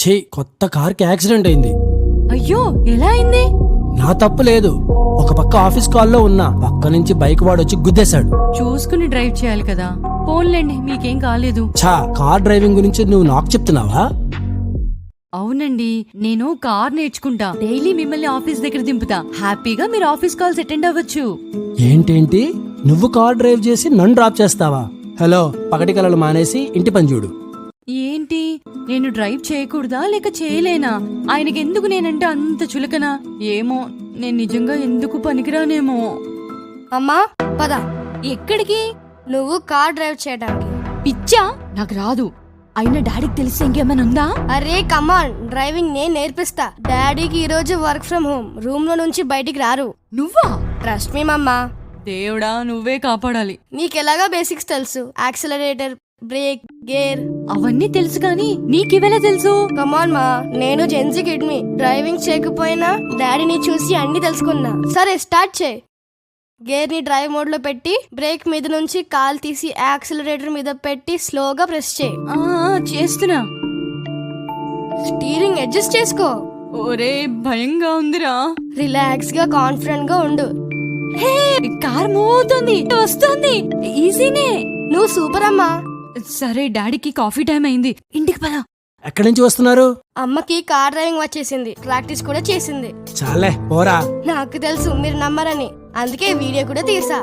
ఛీ, కొత్త కార్కి యాక్సిడెంట్ అయింది. అయ్యో, ఎలా అయింది? నా తప్పు లేదు. ఒక పక్క ఆఫీస్ కాల్లో ఉన్నా, పక్క నుంచి బైక్ వాడొచ్చి గుద్దేశాడు. చూసుకుని డ్రైవ్ చేయాలి కదా. పోన్లేండి, మీకేం కాలేదు. ఛా, కార్ డ్రైవింగ్ గురించి నువ్వు నాకు చెప్తున్నావా? అవునండి, నేను కార్ నేర్చుకుంటా. డైలీ మిమ్మల్ని ఆఫీస్ దగ్గర దింపుతా. హ్యాపీగా మీరు ఆఫీస్ కాల్స్ అటెండ్ అవ్వచ్చు. ఏంటేంటి, నువ్వు కార్ డ్రైవ్ చేసి నన్ను డ్రాప్ చేస్తావా? హలో, పగటి కలలు మానేసి ఇంటి పని చూడు. ఏంటి, నేను డ్రైవ్ చేయకూడదా లేక చేయలేనా? ఆయనకి ఎందుకు నేనంటే అంత చులకనా? ఏమో, నేను నిజంగా ఎందుకు పనికిరానేమో. అమ్మా పద. ఎక్కడికి? నువ్వు కార్ డ్రైవ్ చేయడానికి. పిచ్చా, నాకు రాదు. అయినా డాడీకి తెలిసి ఇంకేమైనా ఉందా? అరే కమాన్, డ్రైవింగ్ నేను నేర్పిస్తా. డాడీకి ఈ రోజు వర్క్ ఫ్రం హోమ్, రూమ్ లో నుంచి బయటికి రారు. నువ్వా? ట్రస్ట్ మీ మమ్మా. దేవుడా, నువ్వే కాపాడాలి. నీకెలాగా బేసిక్స్ తెలుసు, యాక్సిలరేటర్, బ్రేక్, గేర్ అవన్నీ తెలుసు కానీ నీకివెలా తెలుసు? కమాన్ మా, నేను జెన్సీ కిడ్ని. డ్రైవింగ్ చేయకపోయినా డాడీని చూసి అన్ని తెలుసుకున్నా. సరే స్టార్ట్ చేయి. గేర్ ని డ్రైవ్ మోడ్ లో పెట్టి బ్రేక్ మీద నుంచి కాల్ తీసి యాక్సిలరేటర్ మీద పెట్టి స్లోగా ప్రెస్ చేయి. చేస్తున్నా. స్టీరింగ్ అడ్జస్ట్ చేసుకో. ఒరే, భయంగా ఉందిరా. రిలాక్స్ గా కాన్ఫిడెంట్ గా ఉండు. హే, కార్ మూవ్ అవుతుంది, వస్తుంది. ఈజీనే. నువ్వు సూపర్ అమ్మా. సరే, డాడీకి కాఫీ టైం అయింది, ఇంటికి పద. ఎక్కడి నుంచి వస్తున్నారు? అమ్మకి కార్ డ్రైవింగ్ వచ్చేసింది, ప్రాక్టీస్ కూడా చేసింది. చాలే పోరా. నాకు తెలుసు మీరు నమ్మరని, అందుకే వీడియో కూడా తీసా.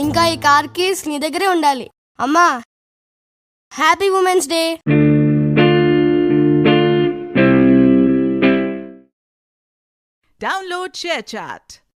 ఇంకా ఈ కార్ కీస్ నీ దగ్గరే ఉండాలి. అమ్మా, happy women's day. Download ShareChat.